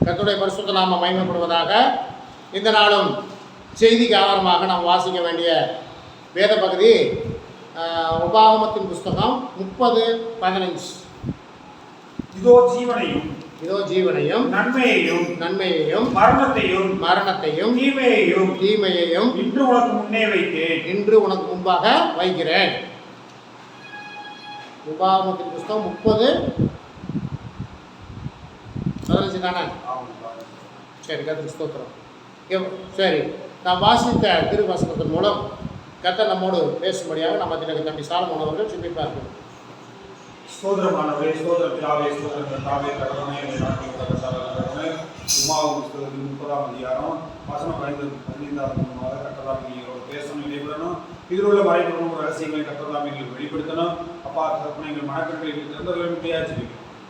கர்த்தருடைய பரிசுத்த நாமம் மகிமைப்படுவதாக. இந்த நாளும் செய்திக்கு ஆதாரமாக நாம் வாசிக்க வேண்டிய வேத பகுதி உபாகமத்தின் புஸ்தகம் 30:15. இதோ ஜீவனையும் நன்மையையும் மரணத்தையும் தீமையையும் இன்று உனக்கு முன்பாக வைக்கிறேன். உபாகமத்தின் புஸ்தகம் 30:15 தானே? சரி, கர்த்தருக்கு ஸ்தோத்திரம். சரி, நாம் வாசித்த திருவசனத்தின் மூலம் கர்த்தர் நம்மோடு பேசும்படியாக நம்ம தினக்கு தம்பி சாலமோன் அவர்கள் சிந்திப்பார்கள். ஸ்தோத்திரமானவரே, ஸ்தோத்திரம் பிதாவே, ஸ்தோத்திரம் கர்த்தாவே, கடவுளே, உமாவும் புஸ்தகத்தின் 30ஆம் அதிகாரம் வசனம் 15வது கர்த்தராக நீங்களோடு பேசணும், இடைவிடணும். இதில் உள்ள மறைபொருளும் ரகசியங்களை கர்த்தராக எங்களுக்கு வெளிப்படுத்தணும். அப்பா தகப்பனே, எங்கள் மனக்கண்களை திறந்தவர்கள் முடியாச்சு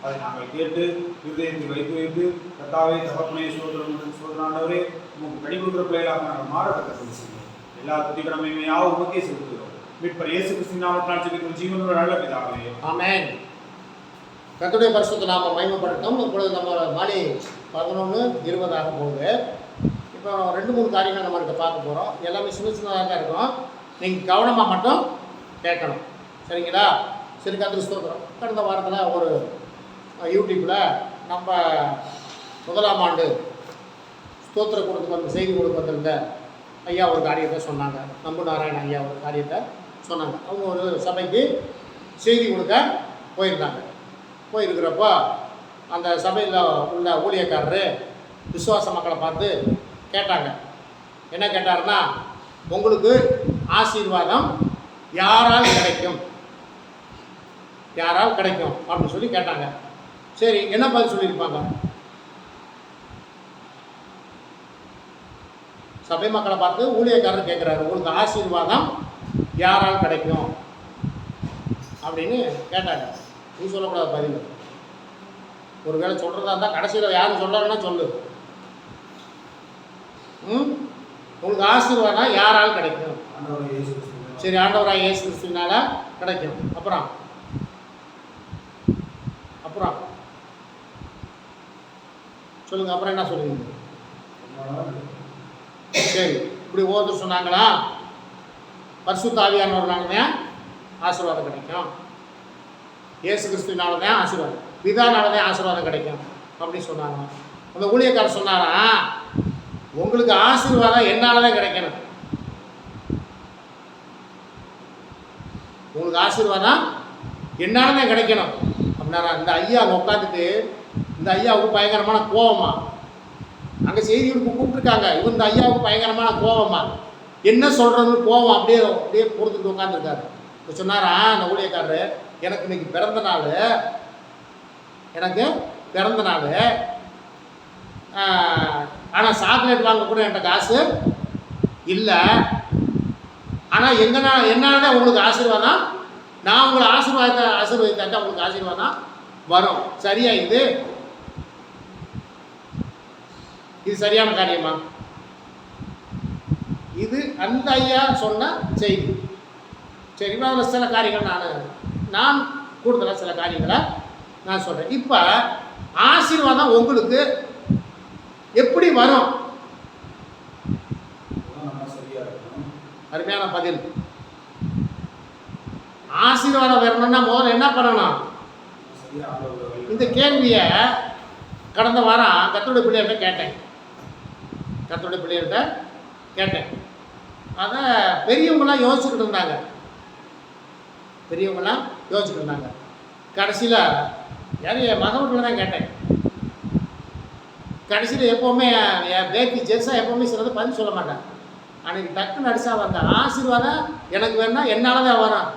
அதை நாங்கள் கேட்டு இருதயத்தில் வைத்து கர்த்தாவே தகப்பனே சோதரானவரே உங்களுக்கு கடி கொடுக்குற பிள்ளைகளாக நாங்கள் மாற கற்றுக் செய்வோம். எல்லா துதிகரமையுமே உமக்கே செலுத்துகிறோம். மீட்பர் இயேசு கிறிஸ்துவின் நாமத்தினால் ஜெபிக்கிறோம் ஜீவனுள்ள நல்ல பிதாவே, ஆமென். கர்த்தருடைய பரிசுத்த நாமம் மகிமைப்படட்டும். இப்பொழுது நம்ம மணி 11:20 ஆக போகுது. இப்போ 2-3 காரியங்கள் நம்ம இருக்க பார்க்க போகிறோம். எல்லாமே சின்ன சின்னதாக தான் இருக்கும். நீங்கள் கவனமாக மட்டும் கேட்கணும், சரிங்களா? சரி, கர்த்தருக்கு ஸ்தோத்திரம். கடந்த வாரத்தில் ஒரு யூடியூப்பில் நம்ம 1ஆம் ஆண்டு ஸ்தோத்திர கூடத்துக்கு வந்து செய்தி கொடுக்க வந்திருந்த ஐயா ஒரு காரியத்தை சொன்னாங்க. நம்பு நாராயண ஐயா ஒரு காரியத்தை சொன்னாங்க. அவங்க ஒரு சபைக்கு செய்தி கொடுக்க போயிருக்கிறப்போ அந்த சபையில் உள்ள ஊழியக்காரரு விசுவாச மக்களை பார்த்து கேட்டாங்க. என்ன கேட்டாருன்னா, உங்களுக்கு ஆசீர்வாதம் யாரால் கிடைக்கும் அப்படின்னு சொல்லி கேட்டாங்க. சரி, என்ன பதில் சொல்லியிருப்பாங்க? சபை மக்களை பார்த்து ஊழியக்காரர் கேட்குறாரு, உங்களுக்கு ஆசீர்வாதம் யாரால் கிடைக்கும் அப்படின்னு கேட்டாங்க. நீ சொல்லக்கூடாது பதில். ஒரு வேளை சொல்கிறதா இருந்தால் கடைசியில் யாரும் சொல்கிறாங்கன்னா சொல்லு. உங்களுக்கு ஆசீர்வாதம் யாரால் கிடைக்கும்? சரி, ஆண்டவராக இயேசு கிறிஸ்துவினால கிடைக்கும். அப்புறம் சொல்லுங்க. அப்புறம் என்ன சொல்லுவீங்க? சரி, இப்படி ஒவ்வொருத்தர் சொன்னாங்களா? பரிசுத்த ஆவியானவர்னாலதான் ஆசீர்வாதம் கிடைக்கும், இயேசு கிறிஸ்துவினாலதான் ஆசீர்வாதம், பிதானாலதான் ஆசீர்வாதம் கிடைக்கும் அப்படின்னு சொன்னாங்க. அந்த ஊழியக்காரர் சொன்னாரா, உங்களுக்கு ஆசீர்வாதம் என்னாலதான் கிடைக்கணும். உங்களுக்கு ஆசீர்வாதம் என்னாலதான் கிடைக்கணும் அப்படின்னாரா. இந்த ஐயா அங்கே உட்காந்துட்டு, இந்த ஐயாவுக்கு பயங்கரமான கோபமா, அங்கே செய்தி கூப்பிட்டுருக்காங்க. இவன் இந்த ஐயாவுக்கு பயங்கரமான கோபமா, என்ன சொல்கிறதுன்னு கோபம் அப்படியே பொறுத்துட்டு உட்காந்துருக்காரு. இப்போ சொன்னாரா அந்த ஊழியக்காரரு, எனக்கு இன்னைக்கு பிறந்த நாள், ஆனால் சாக்லேட் வாங்க கூட என்கிட்ட காசு இல்லை. ஆனால் என்னால் தான் உங்களுக்கு ஆசீர்வாதம், நான் உங்களை ஆசீர்வதித்தாக்கா உங்களுக்கு ஆசீர்வாதம் வரும். சரியா? இது சரியான காரியமா? இது அந்த ஐயா சொன்ன செய்தி. சரி, அதில் சில காரியங்கள் நான் கூடுதலாக சில காரியங்களை நான் சொல்கிறேன். இப்போ ஆசீர்வாதம் உங்களுக்கு எப்படி வரும்? அருமையான பதில். ஆசீர்வாதம் வரணும்னா முதல்ல என்ன பண்ணணும்? இந்த கேள்வியை கடந்த வாரம் கர்த்தருடைய பிள்ளைகிட்ட கேட்டேன். அதை பெரியவங்களாம் யோசிச்சுக்கிட்டு இருந்தாங்க. கடைசியில் என் மகவர்களை தான் கேட்டேன். கடைசியில் எப்போவுமே என் பேத்தி ஜெர்ஸா எப்போவுமே சிலது பதில் சொல்ல மாட்டேன். அன்றைக்கி டக்குன்னு அடிச்சா வந்த ஆசீர்வாதம் எனக்கு வேணும்னா என்னால் தான் வரும்.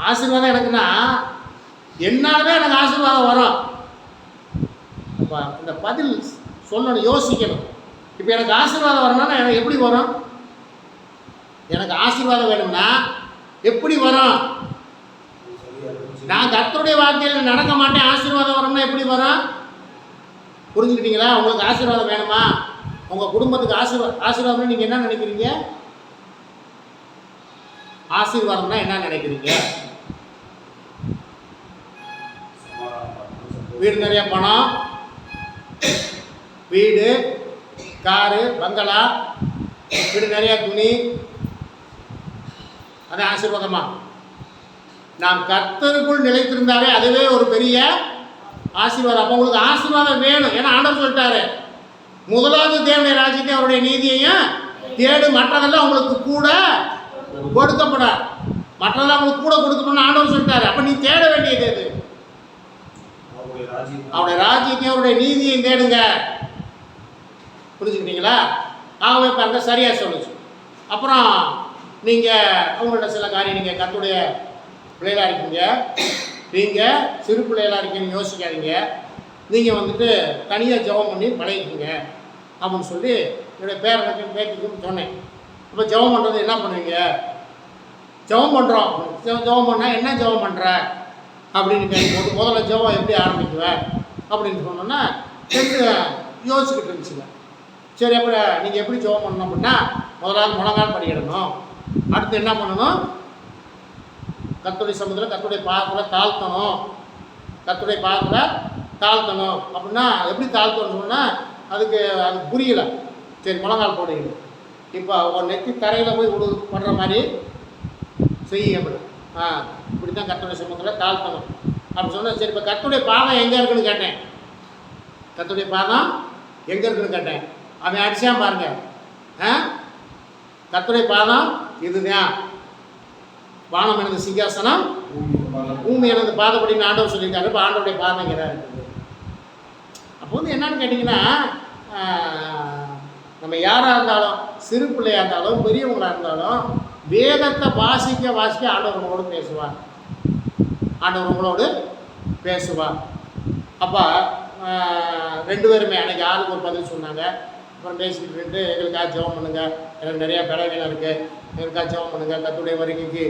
ஆசீர்வாதம் எனக்குன்னா என்னால் தான் எனக்கு ஆசீர்வாதம் வரும். அப்போ இந்த பதில் சொல்லணும், யோசிக்கணும். இப்போ எனக்கு ஆசீர்வாதம் வரணும்னா எனக்கு எப்படி வரும்? எனக்கு ஆசீர்வாதம் வேணும்னா எப்படி வரும்? நான் கர்த்தருடைய வார்த்தையில் நடக்க மாட்டேன், ஆசீர்வாதம் வரணும்னா எப்படி வரும்? புரிஞ்சுக்கிட்டீங்களா? உங்களுக்கு ஆசீர்வாதம் வேணுமா? உங்கள் குடும்பத்துக்கு ஆசீர்வாதம்னா நீங்கள் என்ன நினைக்கிறீங்க? ஆசீர்வாதம்னா என்ன நினைக்கிறீங்க? வீடு நிறைய பணம், வீடு, காரு, பங்களா, வீடு நிறையா துணி, அது ஆசீர்வாதமா? நாம் கர்த்தருக்குள் நிலைத்திருந்தாவே அதுவே ஒரு பெரிய ஆசீர்வாதம். அப்போ உங்களுக்கு ஆசீர்வாதம் வேணும். ஏன்னா ஆண்டவர் சொல்லிட்டாரு, முதலாவது தேவனுடைய ராஜ்யத்தை அவருடைய நீதியையும் தேடு, மற்றதெல்லாம் உங்களுக்கு கூட கொடுக்கப்படாது. மற்றதெல்லாம் உங்களுக்கு கூட கொடுக்கப்படும் ஆண்டவர் சொல்லிட்டாரு. அப்போ நீ தேட வேண்டியது எது? அவருடைய ராஜ்யத்தையும் அவருடைய நீதியையும் தேடுங்க. புரிஞ்சுக்கிட்டீங்களா? ஆகவே பாருங்க, சரியாக சொல்லுச்சு. அப்புறம் நீங்கள் அவங்கள்ட்ட சில காரியம், நீங்கள் கர்த்தருடைய பிள்ளைகளாக இருக்கீங்க, நீங்கள் சிறு பிள்ளைகளாக இருக்கீங்கன்னு யோசிக்காதீங்க. நீங்கள் வந்துட்டு தனியாக ஜெபம் பண்ணி பழகிக்குங்க அப்படின்னு சொல்லி என்னுடைய பேரனுக்கும் பேத்திக்கும் சொன்னேன். இப்போ ஜெபம் பண்ணுறது என்ன பண்ணுவீங்க? ஜெபம் பண்ணுறோம். ஜெபம் பண்ணால் என்ன ஜெபம் பண்ணுற அப்படின்னு கேட்கும்போது, முதல்ல ஜெபம் எப்படி ஆரம்பிக்குவேன் அப்படின்னு சொன்னோன்னா ரெண்டு யோசிச்சுக்கிட்டு இருந்துச்சுங்க. சரி, அப்புறம் நீங்கள் எப்படி ஜெபம் பண்ணணும் அப்படின்னா, முதலாவது முழங்கால் படிக்கிடணும். அடுத்து என்ன பண்ணணும்? கர்த்தருடைய சமூகத்தில் கர்த்தருடைய பாதத்தில் தாழ்த்தணும். கர்த்தருடைய பாதத்தில் தாழ்த்தணும் அப்படின்னா எப்படி தாழ்த்தணும்னு சொன்னால் அதுக்கு புரியல. சரி, முழங்கால் போடுங்க. இப்போ ஒரு நெத்தி தரையில் போய் பண்ணுற மாதிரி செய்ய அப்படி இப்படி தான் கர்த்தருடைய சமூகத்தில் தாழ்த்தணும் அப்படின்னு சொன்னால், சரி, இப்போ கர்த்தருடைய பாதம் எங்கே இருக்குன்னு கேட்டேன். கர்த்தருடைய பாதம் எங்கே இருக்குன்னு கேட்டேன். அவன் அடிச்சான் பாருங்க. கர்த்தருடைய பாதம் இதுதான். வானம் எனது சிங்காசனம், பூமி எனது பாதப்படின்னு ஆண்டவர் சொல்லியிருக்காரு. இப்போ ஆண்டவருடைய பாதம் இங்கே தான் இருக்குது. அப்போ வந்து என்னன்னு கேட்டிங்கன்னா, நம்ம யாராக இருந்தாலும், சிறு பிள்ளையாக இருந்தாலும் பெரியவங்களாக இருந்தாலும், வேதத்தை வாசிக்க ஆண்டவர் உங்களோடு பேசுவார். ஆண்டவர் உங்களோடு பேசுவார். அப்போ ரெண்டு பேருமே அன்றைக்கி ஆளுக்கு ஒரு பதில் சொன்னாங்க. அப்புறம் பேசிக்கிட்டு இருந்து, எங்களுக்காக ஜெபம் பண்ணுங்கள், எனக்கு நிறையா பலவீனம் இருக்குது, எங்களுக்காக ஜெபம் பண்ணுங்கள், கர்த்தருடைய வருகைக்கு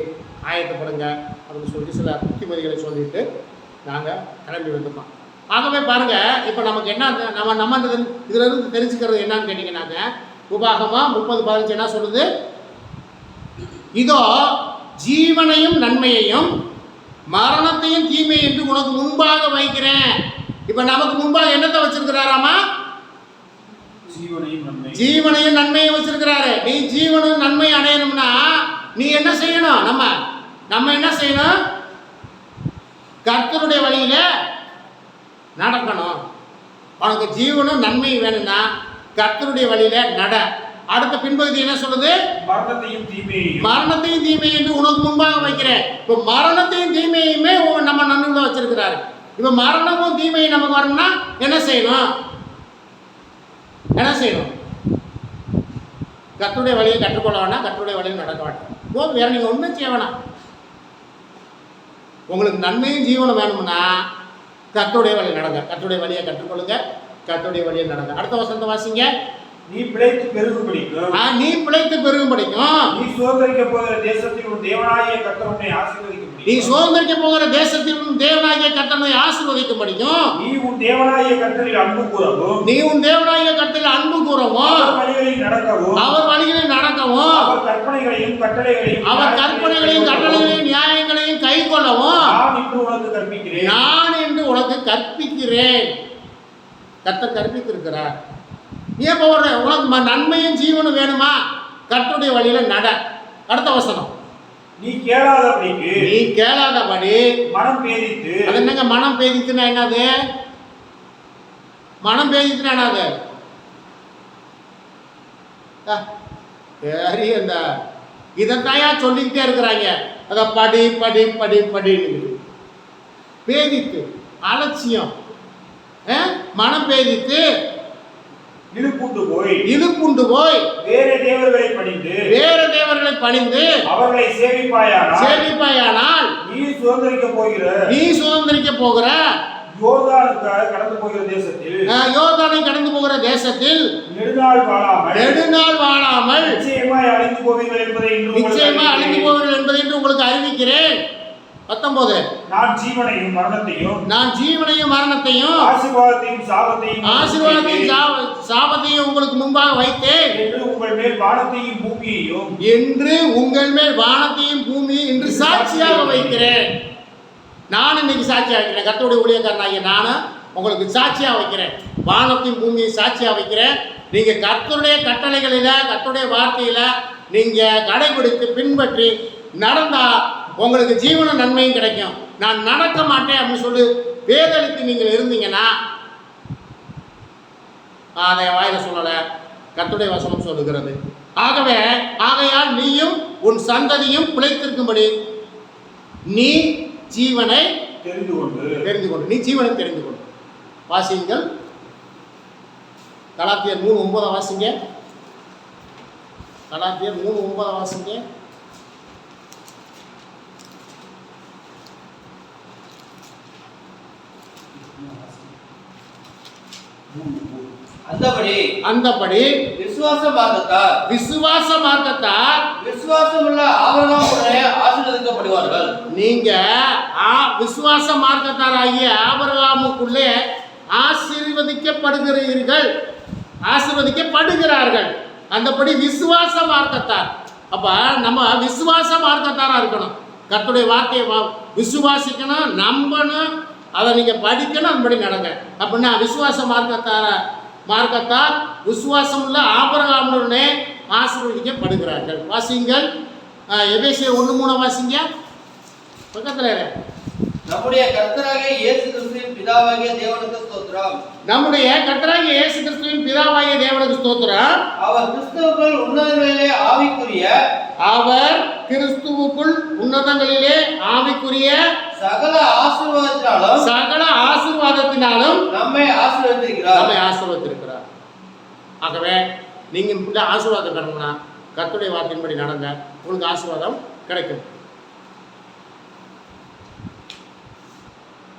ஆயத்தப்படுங்க அப்படின்னு சொல்லிட்டு சில புத்திமதிகளை சொல்லிட்டு நாங்கள் கிளம்பி வந்துட்டோம். ஆகவே பாருங்கள், இப்போ நமக்கு என்ன நம்ம இதிலிருந்து தெரிஞ்சுக்கிறது என்னன்னு கேட்டிங்கன்னாங்க, உபாகமம் 30:15 என்ன சொல்லுது? இதோ ஜீவனையும் நன்மையையும் மரணத்தையும் தீமை என்று உனக்கு முன்பாக வைக்கிறேன். இப்போ நமக்கு முன்பாக என்னத்தை வச்சிருக்கிறாராமா? ஜீவனையும் நன்மையும் வச்சிருக்கிறாரு. நீ ஜீவனும் நன்மையும் அடையணும்னா நீ என்ன செய்யணும்? நம்ம என்ன செய்யணும்? கர்த்தருடைய வழியில நடக்கணும். உனக்கு ஜீவனும் நன்மையும் வேணும்னா கர்த்தருடைய வழியில நட. அடுத்த பின்பகுதி என்ன சொல்லுது? மரணத்தையும் தீமையும் என்று உனக்கு முன்பாக வைக்கிறேன். இப்போ மரணத்தையும் தீமையுமே நம்ம நன்மையில வச்சிருக்கிறாரு. இப்போ மரணமும் தீமையும் நமக்கு வரணும்னா என்ன செய்யணும்? கர்த்தருடைய வழியை கற்றுக்கொள்ள வேணாம், கர்த்தருடைய வழியில் நடக்க வேண்டாம். போதும், வேற நீங்கள் ஒன்றும் செய்ய வேணாம். உங்களுக்கு நன்மையும் ஜீவனம் வேணும்னா கர்த்தருடைய வழியை நடங்க. கர்த்தருடைய வழியை கற்றுக்கொள்ளுங்க, கர்த்தருடைய வழியை நடங்க. அடுத்த வசனத்தை வாசிங்க. நீ பிழைத்து பெருகும் படிக்கும். நீ சுதந்திரிக்க போகிற தேசத்தில் உன் தேவனாகிய கர்த்தர் உன்னை ஆசீர்வதிக்கும் படிக்கும். நீ உன் தேவனாகிய கர்த்தரில் அன்பு கூறவும் அவர் வழிகளில் நடக்கவும் அவர் கற்பனைகளையும் கட்டளைகளையும் நியாயங்களையும் கை கொள்ளவும் நான் என்று உனக்கு கற்பிக்கிறேன். கர்த்தர் கற்பித்திருக்கிறார். நீ இப்போ உனக்கு நன்மையும் ஜீவனும் வேணுமா? கர்த்தருடைய வழியில நட. அடுத்த வசனம். நீ கேளாதபடி மனம் பேதித்து. அது என்னங்க மனம் பேதித்துனா என்னது? மனம் பேதித்துனா என்னது? சரி, அந்த இதைத்தாயா சொல்லிக்கிட்டே இருக்கிறாங்க. அதை படி படி படி படின்னு பேதித்து, அலட்சியம், மனம் பேதித்து இழுப்புண்டு போய் வேற தேவர்களை பணிந்து அவர்களை சேவிப்பாயானால் நீ சுதந்திரிக்க போகிற யோர்தானை கடந்து போகிற தேசத்தில் நெடுநாள் வாழாமல் நிச்சயமாய் அழிந்து போவீர்கள் என்பதை உங்களுக்கு அறிவிக்கிறேன். 19. நான் ஜீவனையும் மரணத்தையும் ஆசீர்வாதத்தையும் சாபத்தையும் உங்களுக்கு முன்பாக வைத்தேன் என்று உங்கள் மேல் வானத்தையும் பூமியையும் என்று சாட்சியாக வைக்கிறேன். நான் இன்னைக்கு சாட்சியாக இருக்கிறேன். கர்த்தருடைய ஊழியக்காரனாகிய நானும் உங்களுக்கு சாட்சியா வைக்கிறேன், வானத்தையும் பூமியை சாட்சியா வைக்கிறேன். நீங்க கர்த்தருடைய கட்டளைகளில, கர்த்தருடைய வார்த்தையில நீங்க கடைபிடித்து பின்பற்றி நடந்தா உங்களுக்கு ஜீவன நன்மையும் கிடைக்கும். நான் நடக்க மாட்டேன் அப்படின்னு சொல்லி வேதளித்து நீங்கள் இருந்தீங்கன்னா, அதை வாயில சொல்லல, கர்த்தருடைய வசனம் சொல்லுகிறது. ஆகையால் நீயும் உன் சந்ததியும் பிழைத்திருக்கும்படி நீ ஜீவனை தெரிந்து கொண்டு, நீ ஜீவனை தெரிந்து கொண்டு. வாசிங்கள் கலாத்தியர் 3:9 வாசிங்க. கலாத்தியர் 3:9 வாசிங்க. அந்தபடி விசுவாச மார்க்கத்தால் விசுவாசமுள்ள ஆபிரகாமுடனே ஆசீர்வதிக்கப்படுவார்கள். நீங்க விசுவாச மார்க்கத்தார் ஆகிய ஆபிரகாமுக்குள்ளே ஆசீர்வதிக்கப்படுகிறார்கள். அந்தபடி விசுவாச மார்க்கத்தார். அப்ப நம்ம விசுவாச மார்க்கத்தாரா இருக்கணும். கர்த்தருடைய வார்த்தையை விசுவாசிக்கணும், நம்பணும், அதை நீங்க படிக்கணும், அதுபடி நடங்க. அப்படின்னா விசுவாச மார்க்கத்தார் விசுவாசம் உள்ள ஆபிரகாமுடனே ஆசீர்வதிக்கப்படுகிறார்கள். வாசிங்கள் எபேசியர் 1:3 வாசிங்க. பக்கத்துல நம்முடைய கர்த்தராகிய இயேசு கிறிஸ்துவின் பிதாவாகிய தேவனுக்கு ஸ்தோத்திரம். நம்முடைய கர்த்தராகிய இயேசு கிறிஸ்துவின் பிதாவாகிய தேவனுக்கு ஸ்தோத்திரம். அவர் கிறிஸ்துவுக்குள் உன்னதங்களிலே ஆவிக்குரிய சகல ஆசீர்வாதத்தினாலும் நம்மை ஆசீர்வதித்திருக்கிறார். ஆகவே நீங்க ஆசீர்வாதம் பெறணும்னா கர்த்தருடைய வார்த்தையின்படி நடங்க, உங்களுக்கு ஆசீர்வாதம் கிடைக்கும்.